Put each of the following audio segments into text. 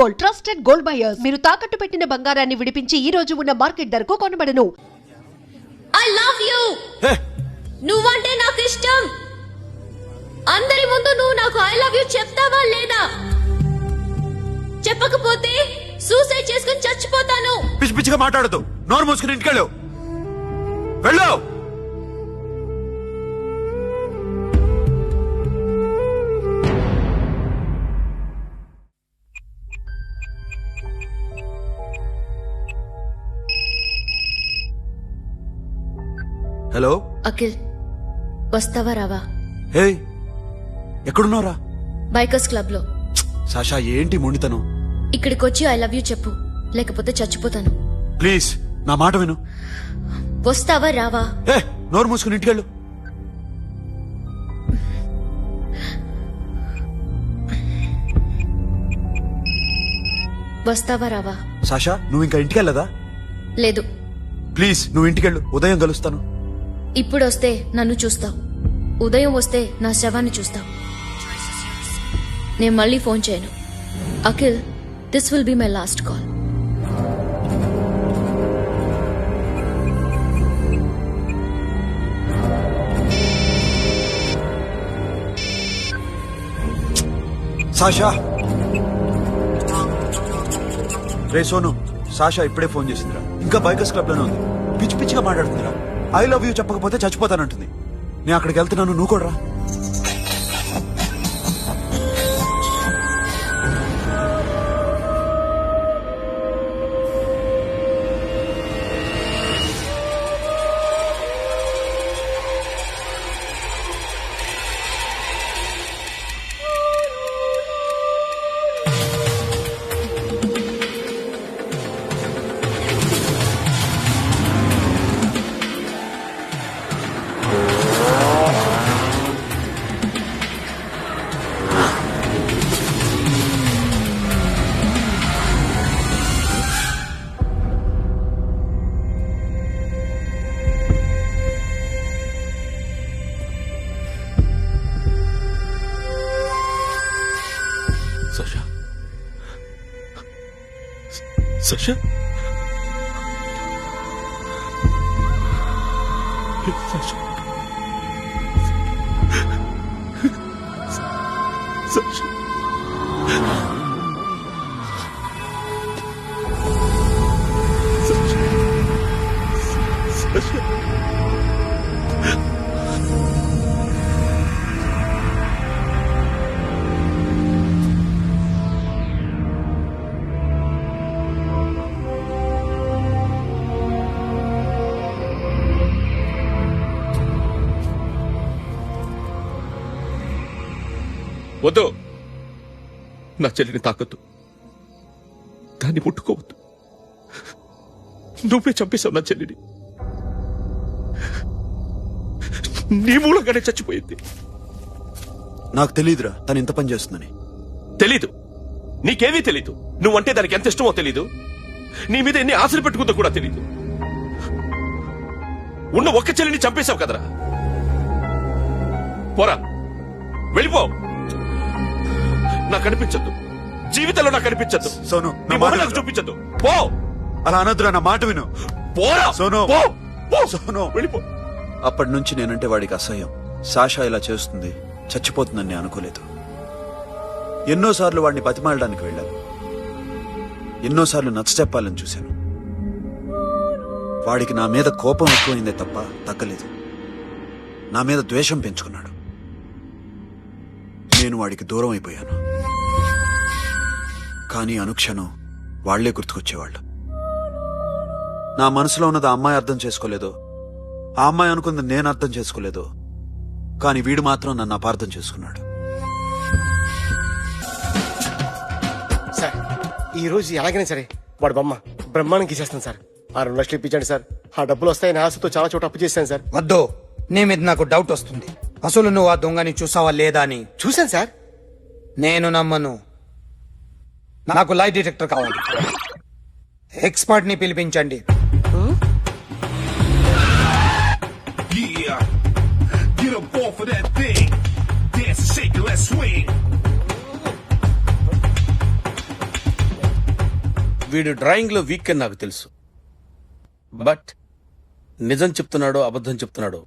Gold, trusted gold buyers. మీరు తాకట్టు పెట్టిన బంగారాన్ని విడిపించి ఈ రోజు ఉన్న మార్కెట్ ధరకు కొనబడను. I love you. నువ్వంటే నాకు ఇష్టం. అందరి ముందు నువ్వు నాకు ఐ లవ్ యూ చెప్తావా లేదా? చెప్పకపోతే సూసైడ్ చేసుకుని చచ్చిపోతాను. పిచ్చి పిచ్చిగా మాట్లాడదు. నోరు మూసుకుని ఇంటికెళ్ళు. వెళ్ళు. హలో అఖిల్, వస్తావా రావా? హే, ఎక్కడున్నారా? బైకర్స్ క్లబ్ లో. సాషా, ఏంటి మొండితనం? ఇక్కడికి వచ్చి ఐ లవ్ యూ చెప్పు, లేకపోతే చచ్చిపోతాను. ప్లీజ్ నా మాట విను. వస్తావా రావా? ఏ, నోరు మూసుకుని ఇంటికెళ్ళు. వస్తావా రావా? సాషా, నువ్వు ఇంకా ఇంటికెళ్ళదా? లేదు. ప్లీజ్ నువ్వు ఇంటికెళ్ళు. ఉదయం కలుస్తాను. ఇప్పుడు వస్తే నన్ను చూస్తావు, ఉదయం వస్తే నా శవాన్ని చూస్తావు. నేను మళ్ళీ ఫోన్ చేయను. Akhil, this will be my last call. Sasha. Ray Sonu, Sasha ఇప్పుడే ఫోన్ చేసిందిరా. ఇంకా బైకర్స్ క్లబ్ లోనే ఉంది. పిచ్చి పిచ్చిగా మాట్లాడుతుందిరా. ఐ లవ్ యూ చెప్పకపోతే చచ్చిపోతానంటుంది. నేను అక్కడికి వెళ్తున్నాను, నువ్వు కూడా రా. Sasha? Sasha? Sasha? Sasha? Sasha? వద్దు, నా చెల్లిని తాకొద్దు, దాన్ని ముట్టుకోవద్దు. నువ్వే చంపేశావు నా చెల్లిని. నీ మూలంగానే చచ్చిపోయింది. నాకు తెలీదురా తను ఇంత పని చేస్తుందని. తెలీదు, నీకేమీ తెలీదు. నువ్వంటే దానికి ఎంత ఇష్టమో తెలీదు. నీ మీద ఎన్ని ఆశలు పెట్టుకుందో కూడా తెలీదు. ఉన్న ఒక్క చెల్లిని చంపేశావు కదరా. పోరా, వెళ్ళిపో. నాకు కనిపించద్దు, జీవితంలో నాకు కనిపించద్దు. సోను, నీ మొహం నాకు చూపించద్దు. పో. అలా అనొద్దురా, నా మాట విను. పోరా సోను. పో. సోను, వెళ్ళిపో. అప్పటి నుంచి నేనంటే వాడికి అసహ్యం. సాషా ఇలా చేస్తుంది, చచ్చిపోతుందని నేను అనుకోలేదు. ఎన్నోసార్లు వాడిని బతిమాలడానికి వెళ్ళాను, ఎన్నోసార్లు నచ్చ చెప్పాలని చూశాను. వాడికి నా మీద కోపం ఎక్కువైందే తప్ప తగ్గలేదు. నా మీద ద్వేషం పెంచుకున్నాడు. నేను వాడికి దూరం అయిపోయాను. కానీ అనుక్షణం వాళ్లే గుర్తుకొచ్చేవాళ్ళు. నా మనసులో ఉన్నది ఆ అమ్మాయి అర్థం చేసుకోలేదో, ఆ అమ్మాయి అనుకుంది నేను అర్థం చేసుకోలేదో, కానీ వీడు మాత్రం నన్ను అపార్థం చేసుకున్నాడు. సార్, ఈ రోజు ఎలాగైనా సరే వాడు బొమ్మ బ్రహ్మాండం గీసేస్తాను సార్. 6 లక్షలు ఇప్పించండి సార్. ఆ డబ్బులు వస్తాయని ఆశతో చాలా చోట అప్పు చేశాను సార్. వద్దు, నీ మీద నాకు డౌట్ వస్తుంది. అసలు నువ్వు ఆ దొంగని చూసావా లేదా అని. చూశాను సార్. నేను నమ్మను. నాకు లై డిటెక్టర్ కావాలి. ఎక్స్పర్ట్ ని పిలిపించండి. Yeah, get up off of that thing. Dance and shake it, let's swing. వీడు డ్రాయింగ్ లో వీక్ అని నాకు తెలుసు, బట్ నిజం చెప్తున్నాడో అబద్ధం చెప్తున్నాడో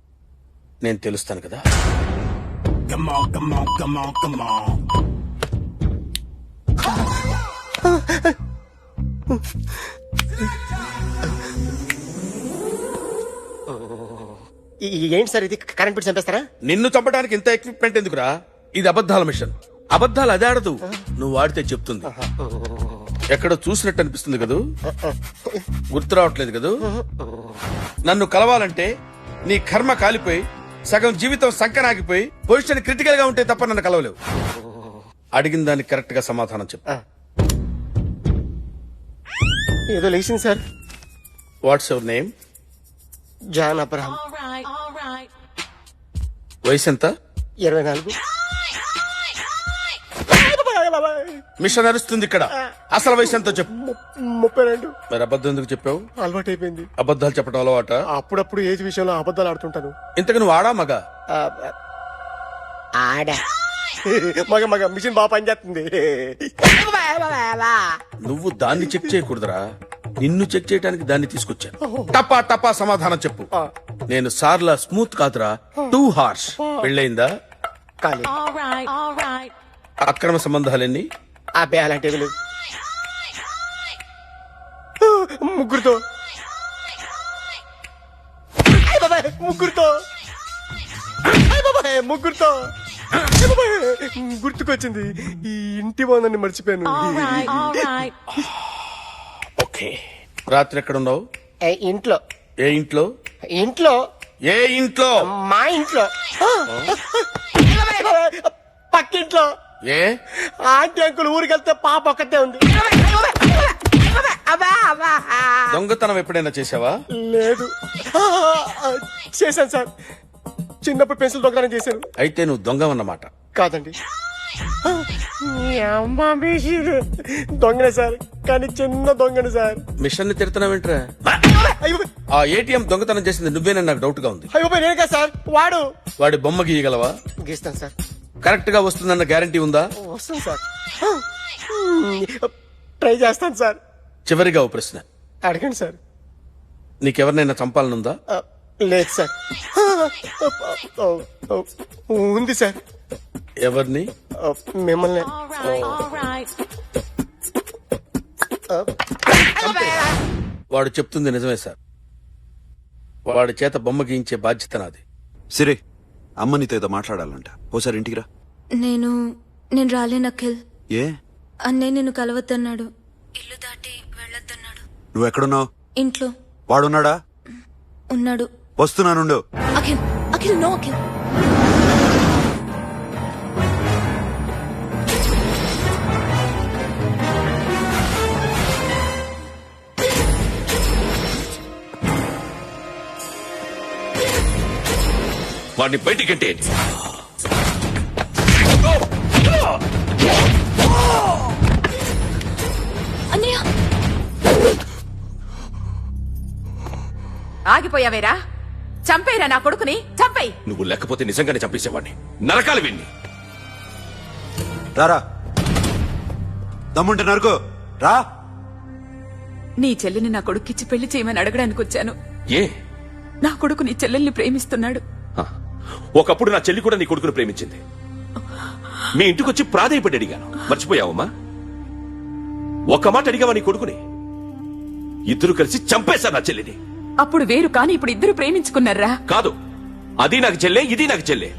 నేను తెలుస్తాను కదా. Come on, come on, come on, come on. ఏంటి సార్ ఇది, కరెంట్ బిల్ చంపేస్తారా? నిన్ను చంపడానికి ఇంత ఎక్విప్మెంట్ ఎందుకురా? ఇది అబద్ధాల మిషన్. అబద్ధాలు అది ఆడదు, నువ్వు ఆడితే చెప్తుంది. ఎక్కడో చూసినట్టు అనిపిస్తుంది కదూ, గుర్తు రావట్లేదు కదూ. నన్ను కలవాలంటే నీ కర్మ కాలిపోయి సగం జీవితం సంకనాగిపోయి పొజిషన్ క్రిటికల్ గా ఉంటే తప్ప నన్ను కలవలేవు. అడిగిన దానికి కరెక్ట్ గా సమాధానం చెప్పు. ఏదో లేచింది sir. What's your name? John Abraham. వయసు ఎంత? 24. మిషన్ నడుస్తుంది ఇక్కడ. అసలు వయసు ఎంతో చెప్పు. 32. మరి అబద్ధం ఎందుకు చెప్పావు? అలవాటు అయిపోయింది. అబద్ధాలు చెప్పడం అలవాట? అప్పుడప్పుడు ఏజ్ విషయంలో అబద్ధాలు ఆడుతుంటాను. ఇంతకు నువ్వు ఆడా మగా? ఆడా. మగ మిషన్ బాగా పనిచేస్తుంది. నువ్వు దాన్ని చెక్ చేయకూడదురా, నిన్ను చెక్ చేయడానికి దాన్ని తీసుకొచ్చాను. టపా టపా సమాధానం చెప్పు. నేను సార్లా స్మూత్ కాదురా, టూ హార్ష్. పెళ్ళయిందా? కాలే. అక్రమ సంబంధాలెన్ని? అబ్బే అలాంటివి లేవు. ముగ్గురుతో. ముగ్గురుతో ముగ్గురుతో గుర్తుకొచ్చింది. ఈ ఇంటి బాగుందని మర్చిపోయాను. ఓకే. రాత్రి ఎక్కడ ఉన్నావు? ఇంట్లో. ఏ ఇంట్లో? ఇంట్లో. ఏ ఇంట్లో? మా ఇంట్లో. పక్కింట్లో. ఏ ఆంటీ అంకుల్ ఊరికి వెళ్తే పాప ఒక్కతే ఉంది. దొంగతనం ఎప్పుడైనా చేసావా? లేదు. చేశాను సార్, చిన్నప్పుడు పెన్సిల్ దొంగతనం చేశాను. అయితే నువ్వు దొంగవన్నమాట. కాదండి, దొంగనే సార్, కానీ చిన్న దొంగని సార్. మిషన్ ని తిడుతున్నావేంట్రా? అయ్యో ఆ ఏటీఎం దొంగతనం చేసింది నువ్వేనని నాకు డౌట్ గా ఉంది. అయ్యో నేను కదా సార్, వాడి బొమ్మ గీయగలవా? గీస్తాను సార్. కరెక్ట్ గా వస్తుందన్న గ్యారంటీ ఉందా? వస్తాను సార్, ట్రై చేస్తాను సార్. చివరిగా ఓ ప్రశ్న అడగండి సార్. నీకెవరినైనా చంపాలనుందా? లేదు సార్. ఉంది సార్. ఎవరిని? మిమ్మల్ని. వాడు చెప్తుంది నిజమే సార్. వాడి చేత బొమ్మ గీయించే బాధ్యత నాది. సిరి, అమ్మ నీతో ఏదో మాట్లాడాలంట, ఓసారి ఇంటికి రా. నేను రాలేను అఖిల్. ఏ? అన్నయ్య నిన్ను కలవద్దన్నాడు, ఇల్లు దాటి వెళ్ళొద్దన్నాడు. నువ్వెక్కడున్నావు? ఇంట్లో. వాడున్నాడా? ఉన్నాడు. వస్తున్నానుండు. అఖిల్, అఖిల్ నో అఖిల్. వాడిని బయటికంటే అన్నయ్య. ఆగిపోయావేరా? చంపేరా నా కొడుకుని, చంపేయి. నువ్వు లేకపోతే నిజంగానే చంపేసేవాడిని. నరకాలు విన్ని. రారా, దమ్ముంటే నరుకు రా. నీ చెల్లిని నా కొడుక్కిచ్చి పెళ్లి చేయమని అడగడానికి వచ్చాను. ఏ? నా కొడుకు నీ చెల్లెల్ని ప్రేమిస్తున్నాడు. ఒకప్పుడు నా చెల్లి కూడా నీ కొడుకును ప్రేమించింది. మీ ఇంటికొచ్చి ప్రాధేయపడి అడిగాను, మర్చిపోయావమ్మా? ఒక మాట అడిగావా నీ కొడుకుని? ఇద్దరు కలిసి చంపేశారు నా చెల్లిని. అప్పుడు వేరు, కానీ ఇప్పుడు ఇద్దరు ప్రేమించుకున్నారా? కాదు, అది నాకు చెల్లె, ఇది నాకు చెల్లె.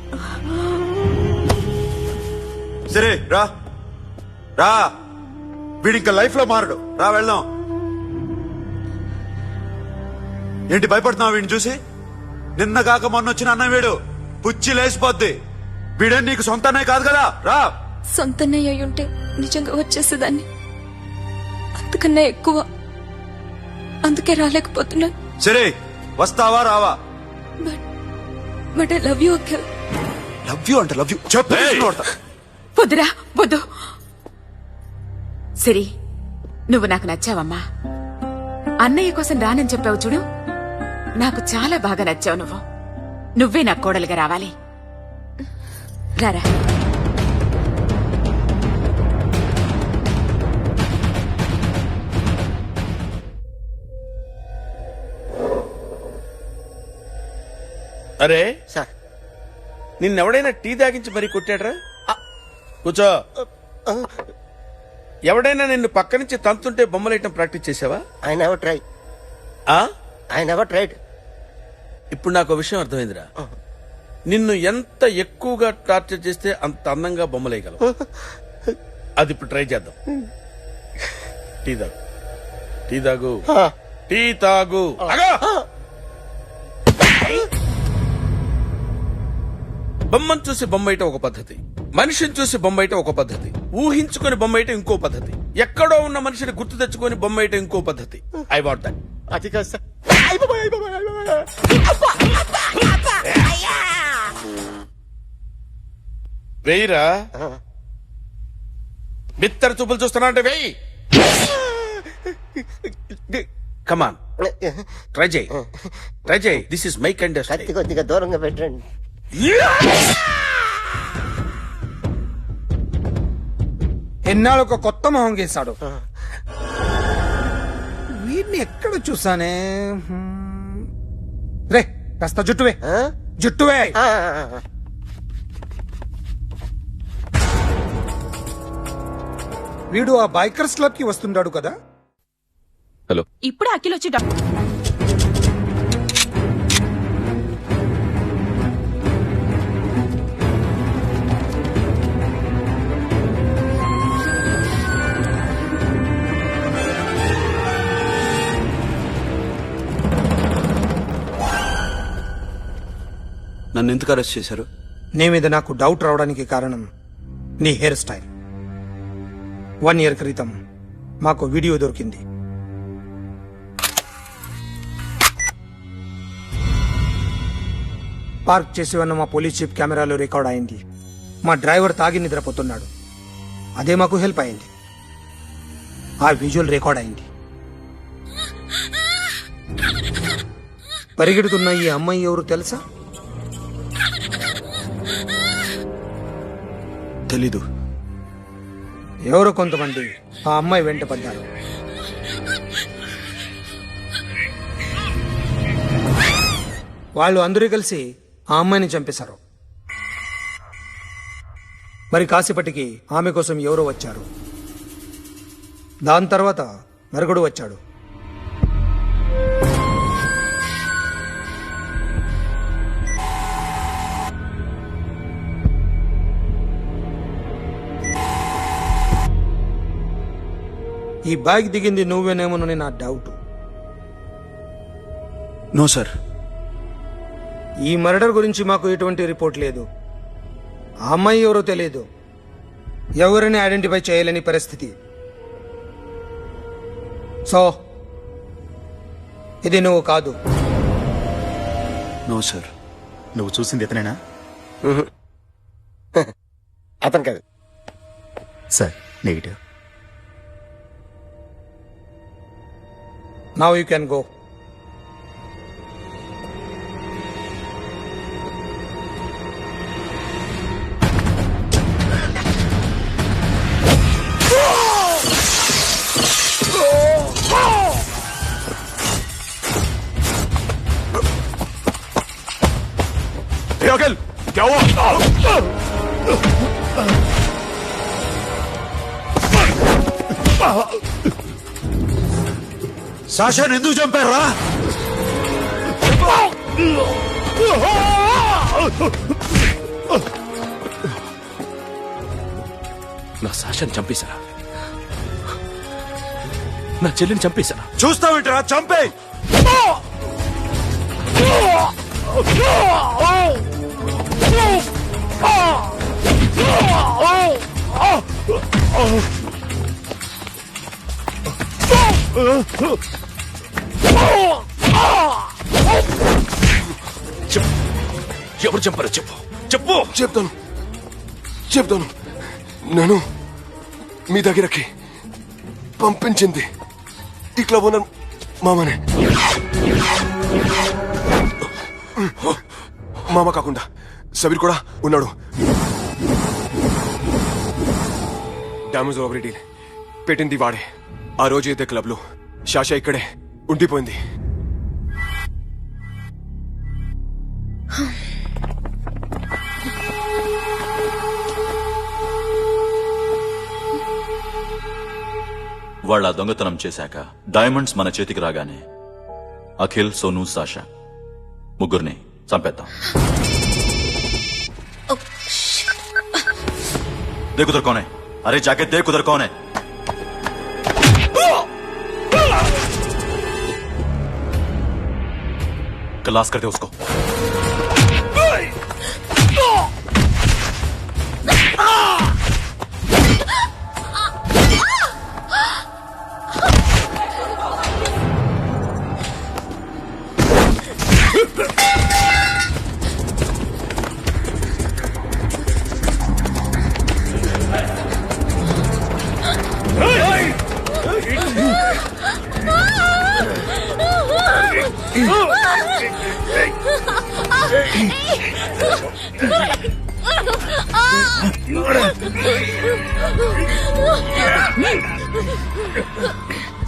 సరే రా రా, వీడింకా లైఫ్ లో మారడు. రా వెళ్దాం. ఏంటి భయపడుతున్నావు వీడిని చూసి? నిన్న కాక మొన్న వచ్చిన అన్న వీడు పుచ్చి లేసిపోద్ది. వీడే నీకు సొంతనే కాదు కదా. రా. సొంతన్నయ్య అయ్యుంటే నిజంగా వచ్చేసేదాన్ని, అంతకన్నా ఎక్కువ. అందుకే రాలేకపోతున్నా. సరే, వస్తావా రావా? But I love you Akhil. Love you అంటే లవ్ యూ చెప్పు. వద్దురా, వద్దు. సరి, నువ్వు నాకు నచ్చావమ్మా. అన్నయ్య కోసం రానని చెప్పావు చూడు, నాకు చాలా బాగా నచ్చావు నువ్వు. నువ్వే నాకు కోడలుగా రావాలి. రారా. అరే సార్ నిన్నెవడైనా టీ తాగించి మరీ కొట్టాడ్రా? కూర్చో. ఎవడైనా నిన్ను పక్క నుంచి తంతుంటే బొమ్మలేయటం ప్రాక్టీస్ చేసావా? I never try. ఆ? I never tried. ఇప్పుడు నాకు ఒక విషయం అర్థమైందిరా. నిన్ను ఎంత ఎక్కువగా టార్చర్ చేస్తే అంత అందంగా బొమ్మలేయగలవు. అది ఇప్పుడు ట్రై చేద్దాం. టీ తాగు, టీ తాగు, టీ తాగు. అగా! బొమ్మను చూసి బొమ్మయటం ఒక పద్ధతి, మనిషిని చూసి బొమ్మయటం ఒక పద్ధతి, ఊహించుకొని బొమ్మయటం ఇంకో పద్ధతి, ఎక్కడో ఉన్న మనిషిని గుర్తు తెచ్చుకొని బొమ్మయటం ఇంకో పద్ధతి. I want that. అది కాదు సార్. వెయ్యిరా. బిత్తర చూపులు చూస్తున్నా అంటే వెయ్యి. కమాన్, ట్రై చేయి, ట్రై చేయి. This is my kind of కత్తి కొద్దిగా దూరంగా పెట్టండి. ఎన్నాళ్ళు ఒక కొత్త మొహం గీశాడు. వీడిని ఎక్కడ చూసానే? రే కాస్త జుట్టువే, జుట్టువే. వీడు ఆ బైకర్స్ క్లబ్ కి వస్తుంటాడు కదా? హలో, ఇప్పుడు అఖిల్ వచ్చి నన్ను ఎందుకు అరెస్ట్ చేశారు? నీ మీద నాకు డౌట్ రావడానికి కారణం నీ హెయిర్ స్టైల్. 1 year క్రితం మాకు వీడియో దొరికింది. పార్క్ చేసి ఉన్న మా పోలీస్ జీప్ కెమెరాలో రికార్డ్ అయింది. మా డ్రైవర్ తాగి నిద్రపోతున్నాడు. అదే మాకు హెల్ప్ అయింది. ఆ విజువల్ రికార్డ్ అయింది. పరిగెడుతున్న ఈ అమ్మాయి ఎవరు తెలుసా? తెలీదు. ఎవరో కొంతమంది ఆ అమ్మాయి వెంట పడ్డారు. వాళ్ళు అందరూ కలిసి ఆ అమ్మాయిని చంపేశారు. మరి కాసేపటికి ఆమె కోసం ఎవరో వచ్చారు. దాని తర్వాత మరొకడు వచ్చాడు. ఈ బైక్ దిగింది నువ్వేనేమోనని నా డౌట్. No sir. ఈ మర్డర్ గురించి మాకు ఎటువంటి రిపోర్ట్ లేదు. ఆ అమ్మాయి ఎవరో తెలియదు. ఎవరిని ఐడెంటిఫై చేయలేని పరిస్థితి. సో ఇది నువ్వు కాదు. No sir. నువ్వు చూసింది ఇతనేనా? అతను కాదు sir. Negative. Now you can go. Akhil क्या हुआ? సాషాని ఎందుకు చంపారా? నా సాషాన్ని చంపేశారా? నా చెల్లిని చంపేశారా? చూస్తావేంట్రా? చంపే. ఎవరు చంపారో చెప్పు, చెప్పు. చెప్తాను. నేను మీ దగ్గరకి పంపించింది ఈ క్లబ్ ఓనర్ మామనే. మామ కాకుండా సబీర్ కూడా ఉన్నాడు. డామేజ్ ఓవర్ డీల్ పెట్టింది వాడే. ఆ రోజు అయితే క్లబ్ లో శాషా ఇక్కడే ఉండిపోయింది. వాళ్ళ దొంగతనం చేశాక డైమండ్స్ మన చేతికి రాగానే అఖిల్, సోను, సాషా ముగ్గురిని చంపేద్దాం. देख उधर कौन है. अरे जाके देख उधर कौन है. क्लास कर दे उसको.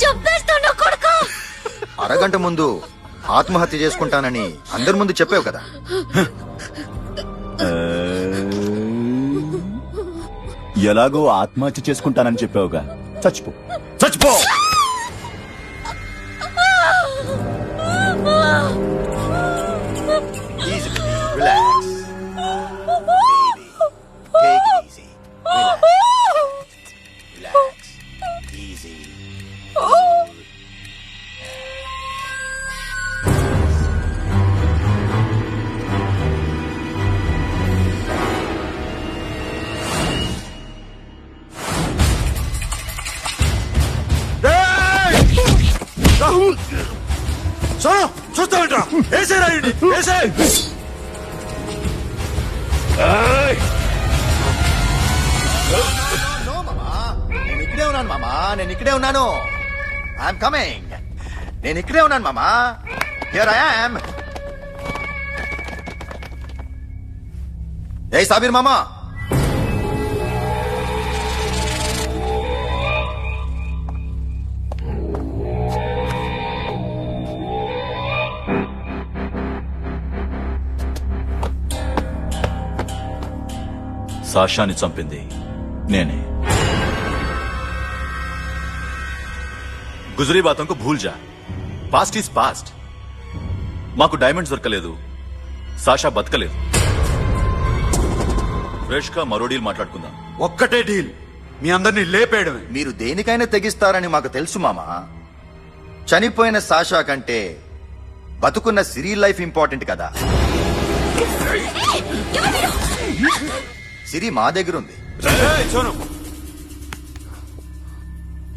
చంపేస్తాను కొడుకు. అరగంట ముందు ఆత్మహత్య చేసుకుంటానని అందరి ముందు చెప్పావు కదా. ఎలాగో ఆత్మహత్య చేసుకుంటానని చెప్పావుగా, చచ్చిపో చచ్చిపో. Relax take it easy. Relax easy. Sonu చూస్తామంటా. ఏసే రాయండి, ఏసే. నేను ఇక్కడే ఉన్నాను మామా, నేను ఇక్కడే ఉన్నాను. I'm coming. నేను ఇక్కడే ఉన్నాను మామా. Here I am. ఏ సాబీర్ మామా, సాషాని చంపింది నేనే. గుజరీ బాతంకు భూల్ జా. Past is past. మాకు డైమండ్స్ దొరకలేదు, సాషా బతకలేదు. ఫ్రెష్ గా మరో డీల్ మాట్లాడుకుందాం. ఒక్కటే డీల్, మీ అందరినీ లేపేయడమే. మీరు దేనికైనా తెగిస్తారని మాకు తెలుసు మామా. చనిపోయిన సాషా కంటే బతుకున్న సిరి లైఫ్ ఇంపార్టెంట్ కదా. సిరి మా దగ్గర ఉంది.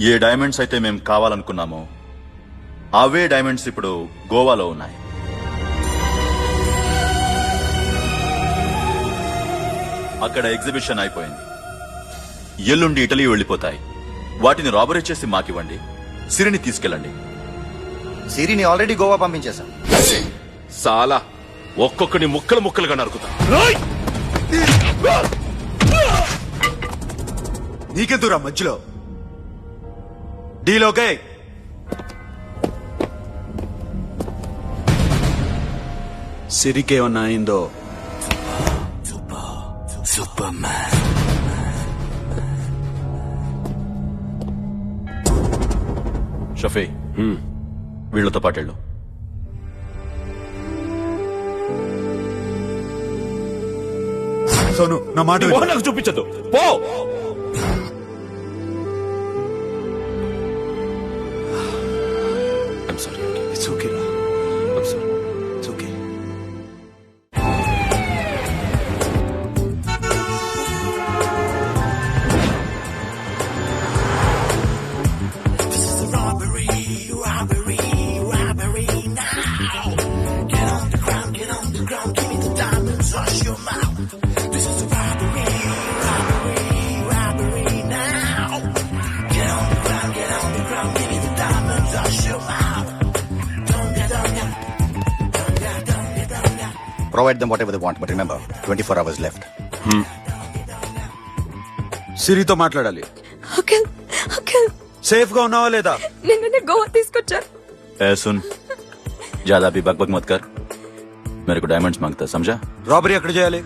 ఏ డైమండ్స్ అయితే మేము కావాలనుకున్నామో అవే డైమండ్స్ ఇప్పుడు గోవాలో ఉన్నాయి. అక్కడ ఎగ్జిబిషన్ అయిపోయింది. ఎల్లుండి ఇటలీ వెళ్లిపోతాయి. వాటిని రాబరీ చేసి మాకివ్వండి, సిరిని తీసుకెళ్ళండి. సిరిని ఆల్రెడీ గోవా పంపించేశాం. సాలా ఒక్కొక్కని ముక్కలు ముక్కలుగా నరుకుతా. నీకెందురా మధ్యలో? Deal okay. సిరికేమన్నా అయిందో షఫీ, వీళ్లతో పాటెళ్ళు. సోను నా మాట విను. నాకు చూపించదు, పో. I'm sorry. ఇట్స్ ఓకే రా. I'm sorry. It's okay. Provide them whatever they want, but remember, 24 hours left. సిరితో మాట్లాడాలి. సేఫ్ గా ఉన్నావా లేదా? నిన్ను గోవా తీసుకొచ్చారు. ए सुन, ज्यादा भी बकबक मत कर. मेरे को डायमंड्स मांगता, समझा? రాబరీ ఎక్కడ చేయాలి?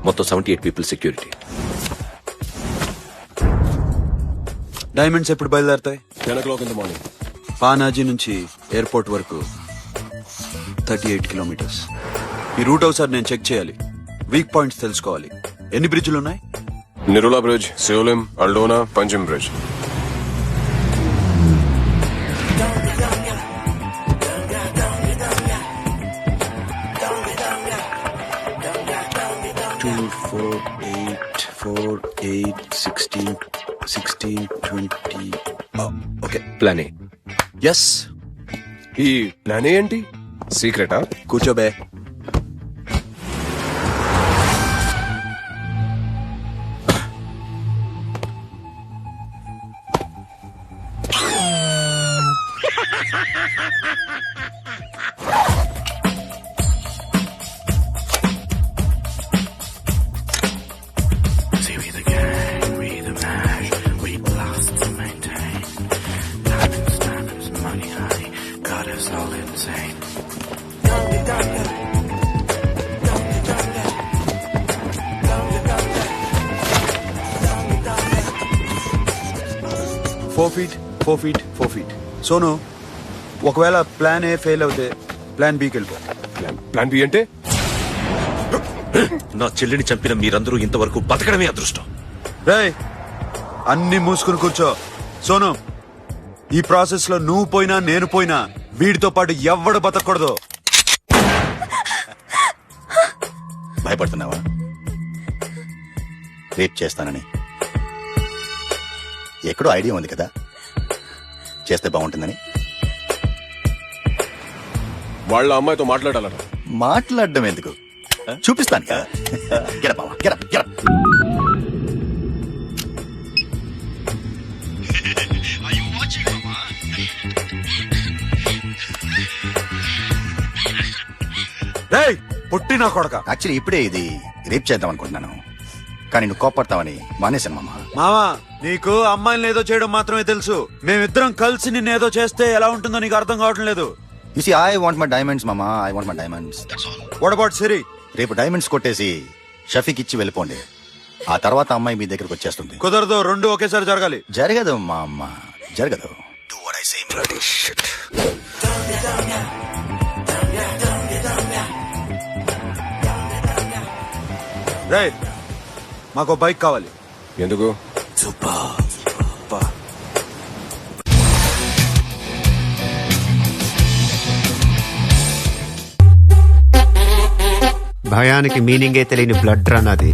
మొత్తం 78 పీపుల్ సెక్యూరిటీ. డైమండ్స్ ఎప్పుడు బయలుదేరతాయి? 10 o'clock in the morning. Panaji నుంచి ఎయిర్పోర్ట్ వరకు 38 కిలోమీటర్స్. ఈ రూట్ ఒకసారి నేను చెక్ చేయాలి, వీక్ పాయింట్స్ తెలుసుకోవాలి. ఎన్ని బ్రిడ్జ్లు ఉన్నాయి? Nirula Bridge, Seolim, Aldona, Panjim Bridge. Two, 4, 8, 4, 8, 16, 16, 20. Okay, plan A. Yes. ఈ ప్లాన్ ఏంటి? సీక్రెటా? కూర్చోబే. Four feet. సోను, ఒకవేళ ప్లాన్ ఏ ఫెయిల్ అవుతే ప్లాన్ బికి వెళ్ళిపో. ప్లాన్ బి అంటే? నా చెల్లిని చంపిన మీరందరూ ఇంతవరకు బతకడమే అదృష్టం. రేయ్, అన్ని మూసుకుని కూర్చో. సోను, ఈ ప్రాసెస్ లో నువ్వు పోయినా నేను పోయినా వీడితో పాటు ఎవ్వడు బతకూడదు. భయపడుతున్నావా రేప్ చేస్తానని? ఎక్కడో ఐడియా ఉంది కదా, చేస్తే బాగుంటుందని. వాళ్ళ అమ్మాయితో మాట్లాడాలట. మాట్లాడడం ఎందుకు, చూపిస్తాను కదా. Get up, మామ, get up, get up. రేయ్, పొట్టి నా కొడక. యాక్చువల్లీ ఇప్పుడే ఇది రేప్ చేద్దాం అనుకుంటున్నాను, కానీ నువ్వు కోపడతావని మానేశాను మామ. మావా, నీకు అమ్మాయిని ఏదో చేయడం మాత్రమే తెలుసు. మేమిద్దరం కలిసి నిన్నేదో చేస్తే ఎలా ఉంటుందో నీకు అర్థం కావటం లేదు. You see, I want my diamonds, mama. I want my diamonds. That's all. What about Siri? రేపు డైమండ్స్ కొట్టేసి షఫీక్ ఇచ్చి వెళ్ళిపోండి. ఆ తర్వాత అమ్మాయి మీ దగ్గరకు వచ్చేస్తుంది. కుదరదు, రెండు ఒకేసారి జరగాలి. జరగదు మా అమ్మ, జరగదు. Do what I say. Bloody shit. రేయ్, మాకు బైక్ కావాలి. ఎందుకు? భయానికి మీనింగే తెలియని బ్లడ్ రన్ అది.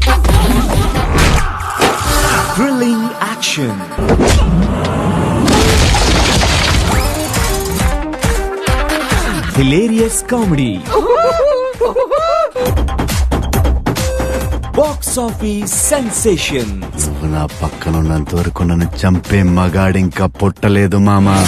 Thrilling action, hilarious comedy, box office sensation. నా పక్కనున్నంత వరకు నన్ను చంపే మగాడింకా పుట్టలేదు మామా.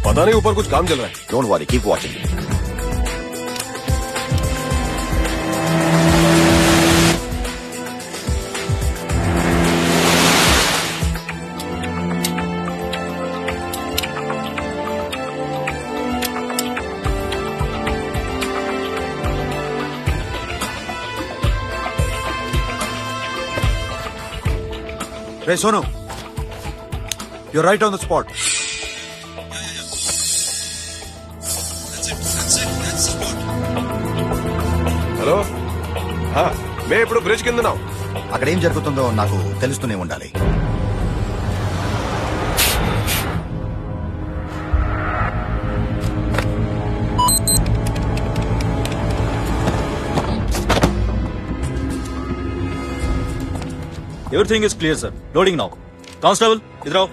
पता नहीं ऊपर कुछ काम चल रहा है. Don't worry, keep watching. Hey, Sonu, you're right on the spot. Hello, మేము ఇప్పుడు బ్రిడ్జ్ కింద ఉన్నాం. అక్కడ ఏం జరుగుతుందో నాకు తెలుస్తూనే ఉండాలి. Everything is clear, sir. Loading now. Constable, idhar aao.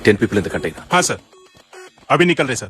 10 people in the container. हाँ सर, अभी निकल रहे सर.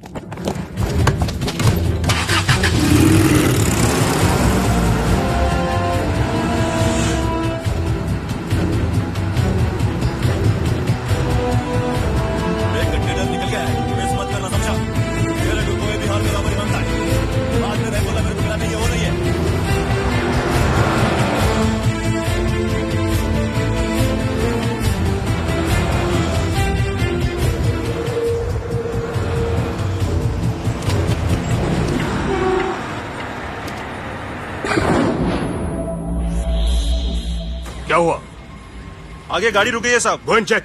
क्या हुआ? आगे गाड़ी रुक गई है साहब. Go and check.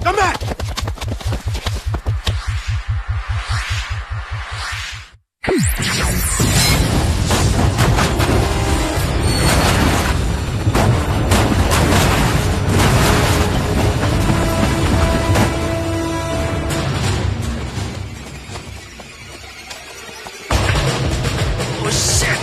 Come back! Oh shit!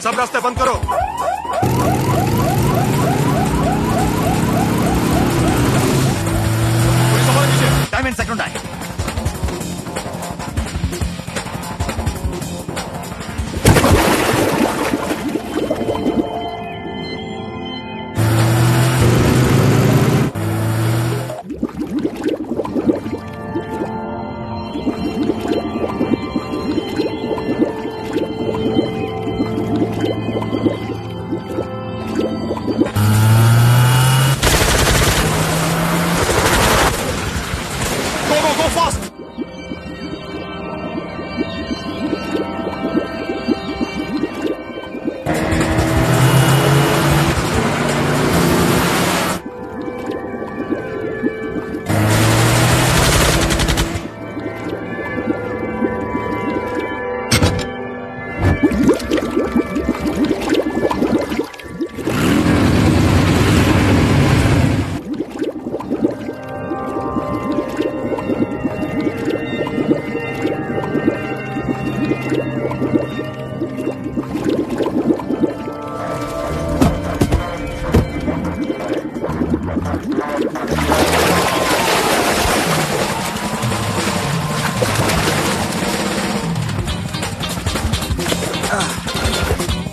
सब रास्ते बंद करो. डायमंड सेकंड है.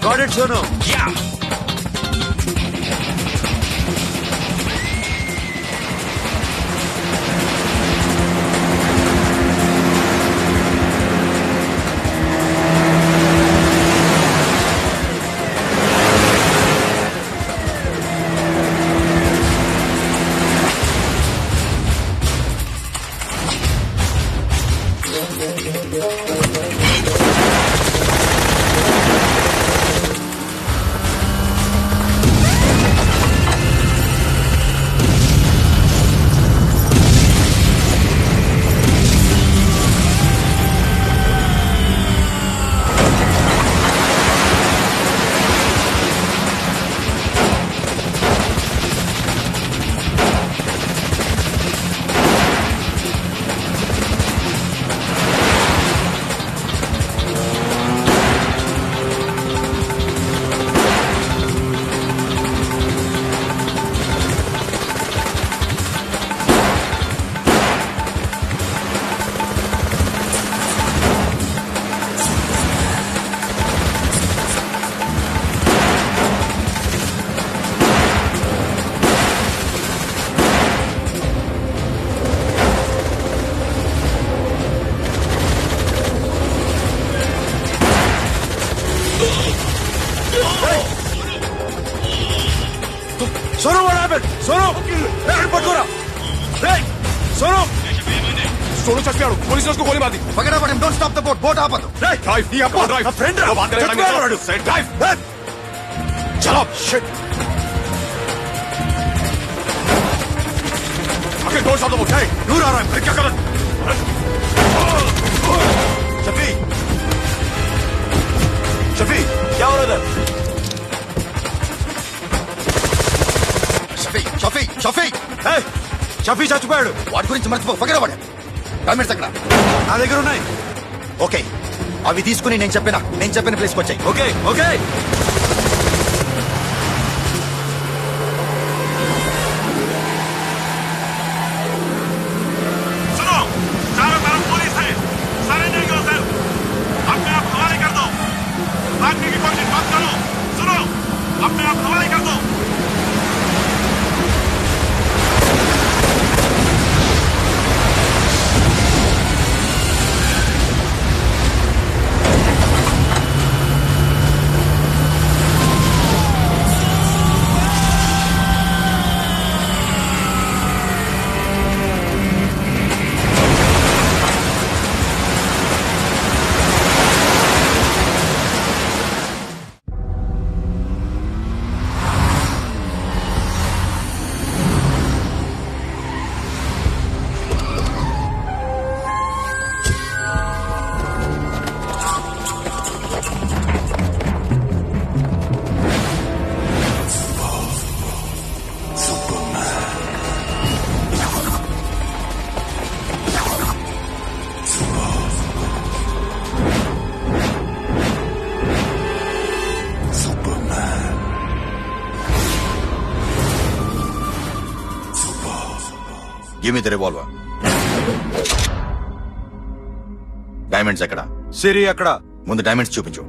Got it, Sono. Yeah. Sonu what happened? Sonu पట్టుకోరా రేయ్ सोनू सोनू చచ్చిపోయాడు పోలీసులు उसको गोली मार दी पकड़ा पड़े don't stop the boat boat ఆపదు ड्राइव ड्राइव नी अपना ड्राइव फ्रेंड वो बात करेंगे साइड ड्राइव चलो shit okay don't stop the boat hey दूर आ रहा है क्या कर शफी शफी क्या हो रहा है शफी शफी शफी हे షఫీ చచ్చిపోయాడు వాడి గురించి మర్చిపో పకడ పడే డామేజ్ అక్కడ నా దగ్గర ఉన్నాయి ఓకే అవి తీసుకుని నేను చెప్పిన ప్లేస్కి వచ్చాయి ఓకే ఓకే सुनो चारों तरफ पुलिस है सरेंडर करो सर अपने आप हवाले कर दो भागने की कोशिश मत करो सुनो अपने आप हवाले कर दो give me the revolver diamonds ఎక్కడ సిరి ఎక్కడ ముందు డైమండ్స్ చూపించు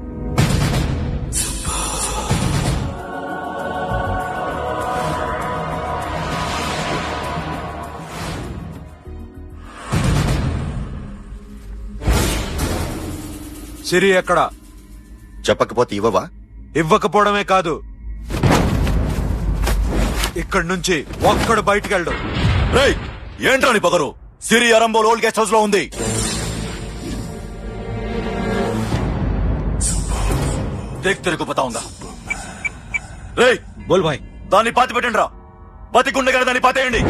సిరి ఎక్కడ చెప్పకపోతే ఇవ్వవా ఇవ్వకపోవడమే కాదు ఇక్కడి నుంచి ఒక్కడు బయటికి వెళ్ళడు రేయ్ ఏంట్రా నీ పొగరు సిరి అరంబోల్ ఓల్డ్ గెస్ట్ హౌస్ లో ఉంది దేక్ తెరకు పతావుందా రేయ్ బోల్ భాయ్ దాన్ని పాతి పెట్టండి రా బతికుండగా దాన్ని పాతేయండి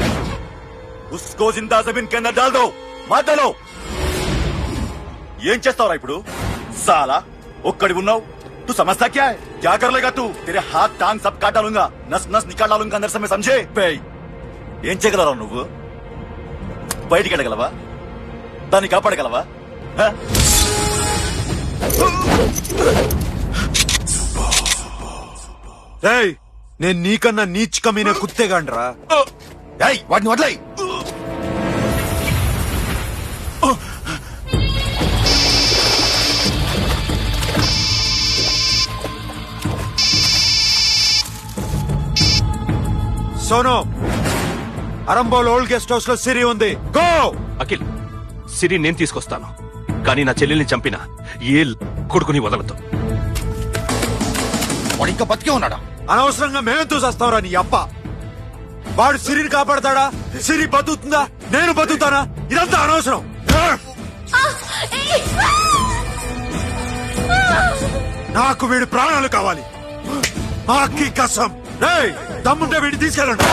ఉస్కో జిందా జమీన్ కింద డాల్ దో మాటలో ఏం చేస్తావురా ఇప్పుడు సాలా ఒక్కడి ఉన్నావు तू समझता क्या है क्या कर लेगा तू तेरे हाथ टांग सब काट डालूंगा नस नस निकाल डालूंगा अंदर से मैं समझे ఏం చేయగలరా నువ్వు బయటికి వెళ్ళగలవా దాన్ని కాపాడగలవా నేను నీకన్నా నీచ్ కమీనే కుత్తేగాండ్రా వాటిని వదిలేయ్ Sonu Arambol old guest house లో సిరి ఉంది గో అఖిల్ సిరి నేను తీసుకొస్తాను కానీ నా చెల్లెల్ని చంపిన ఏ కొడుకుని వదలదు వాడు ఇంకా బతికే ఉన్నాడా అనవసరంగా మేమెంతూ చేస్తావురా నీ అప్ప వాడు సిరిని కాపాడతాడా సిరి బతుకుతుందా నేను బతుకుతానా ఇదంతా అనవసరం నాకు వీడి ప్రాణాలు కావాలి ఆకి కసం దమ్ముంటే వీడిని తీసుకెళ్ళండి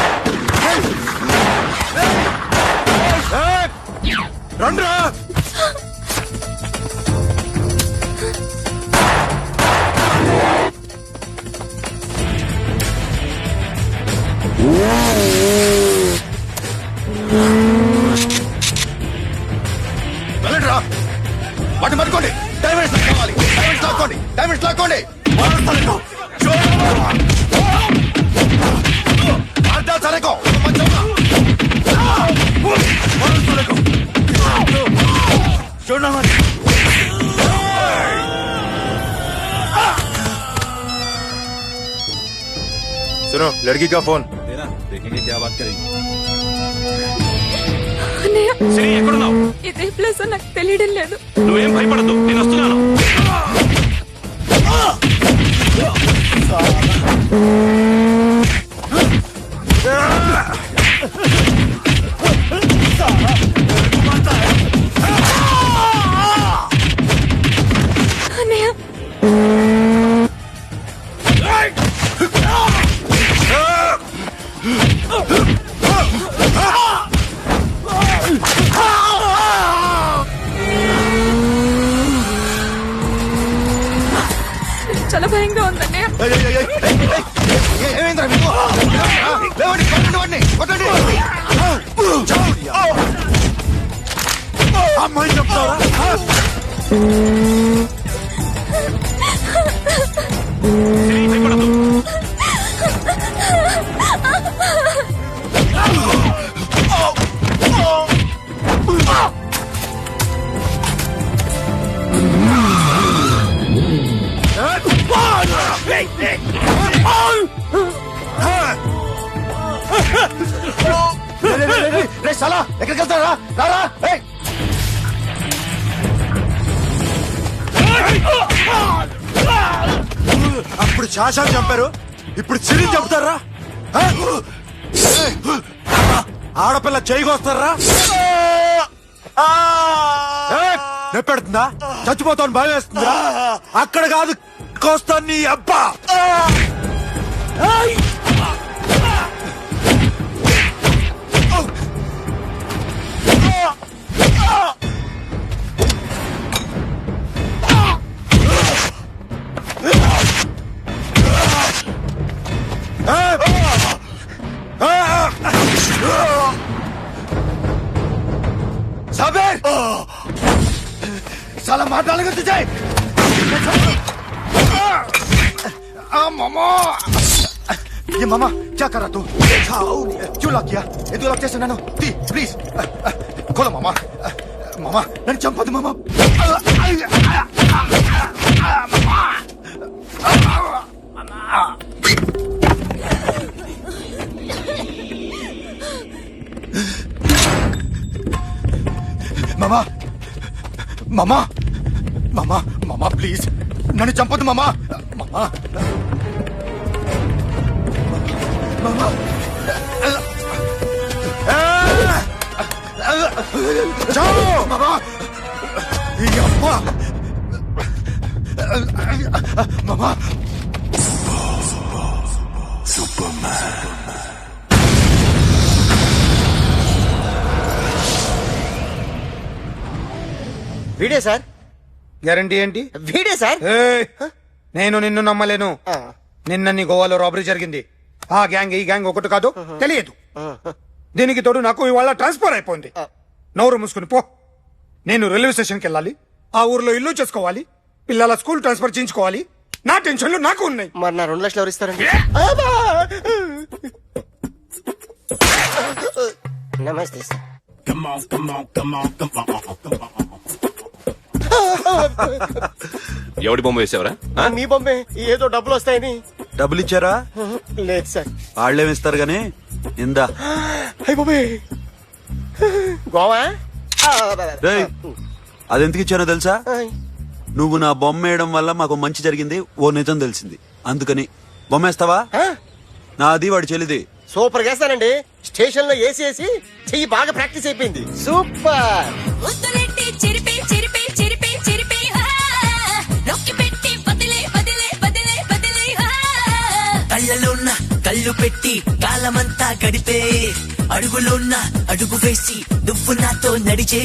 రండ్రా వెళ్ళండిరా వాటిని పట్టుకోండి డైమండ్స్ కావాలి డైమండ్స్ లాక్కోండి అడ్డా సరేకో सुनो लड़की का फोन देना देखेंगे क्या बात करेंगे సిరి ఎక్కడున్నావు ఇదే ప్లేస్ నాకు తెలియడం లేదు నువ్వేం భయపడద్దు నేను వస్తున్నాను చాలా భయంగా ఉందండి. ఏమైందిరా మీకు? లేవండి, కొట్టండి వాడిని, కొట్టండి. అమ్మాయి చెప్తావా? సాలా ఎక్కడికి వెళ్తారా? రారా. అప్పుడు శాసనం చంపారు, ఇప్పుడు చిరి చంపుతారా? ఆడపిల్ల చేయకొస్తారా? నెప్పెడుతుందా? చచ్చిపోతాను భయం వేస్తుందా? అక్కడ కాదు, కోస్తాను నీ అబ్బా. साबिर साला मार डालेगा तुझे। मामा ये मामा क्या कर रहा तू? क्यों लॉक किया? ये तो लॉक कैसे नानो प्लीज खोलो मामा। मामा नन्नु चंपదు मामा। మామా మామా మామా మామా ప్లీజ్ నన్ను చంపొద్దు మామా మామా మామా చావు మామా ఈ అమ్మ మామా సూపర్మ్యాన్ వీడే సార్. గ్యారంటీ ఏంటి? వీడే సార్. నేను నిన్ను నమ్మలేను. నిన్న నీ గోవాలో రాబరీ జరిగింది. ఆ గ్యాంగ్ ఈ గ్యాంగ్ ఒకటి కాదు, తెలియదు. దీనికి తోడు నాకు ఇవాళ ట్రాన్స్ఫర్ అయిపోయింది. నోరు మూసుకుని పో. నేను రైల్వే స్టేషన్కి వెళ్ళాలి, ఆ ఊర్లో ఇల్లు చేసుకోవాలి, పిల్లల స్కూల్ ట్రాన్స్ఫర్ చేయించుకోవాలి. నా టెన్షన్లు నాకు ఉన్నాయి. మరి నా 2 లక్షలు ఎవరు ఇస్తారండి? నమస్తే సార్. ఎవడి బొమ్మ వేసావరా? మీ బొమ్మే. ఏదో డబ్బులు వస్తాయని. డబ్బులు ఇచ్చారా? లేదు సార్. వాళ్ళేమిస్తారు గానీ ఇందా. గోవా అదెందుకు ఇచ్చానో తెలుసా? నువ్వు నా బొమ్మ వేయడం వల్ల మాకు మంచి జరిగింది, ఓ నిజం తెలిసింది, అందుకని. బొమ్మేస్తావా? నాది వాడి చెల్లిది. సూపర్ చేస్తానండి. స్టేషన్ లో ఏసీ వేసి చెయ్యి బాగా ప్రాక్టీస్ అయిపోయింది. సూపర్. కళ్ళలోన్న కళ్ళు పెట్టి కాలమంతా గడిపే, అడుగులోన్న అడుగు వేసి నువ్వు నాతో నడిచే.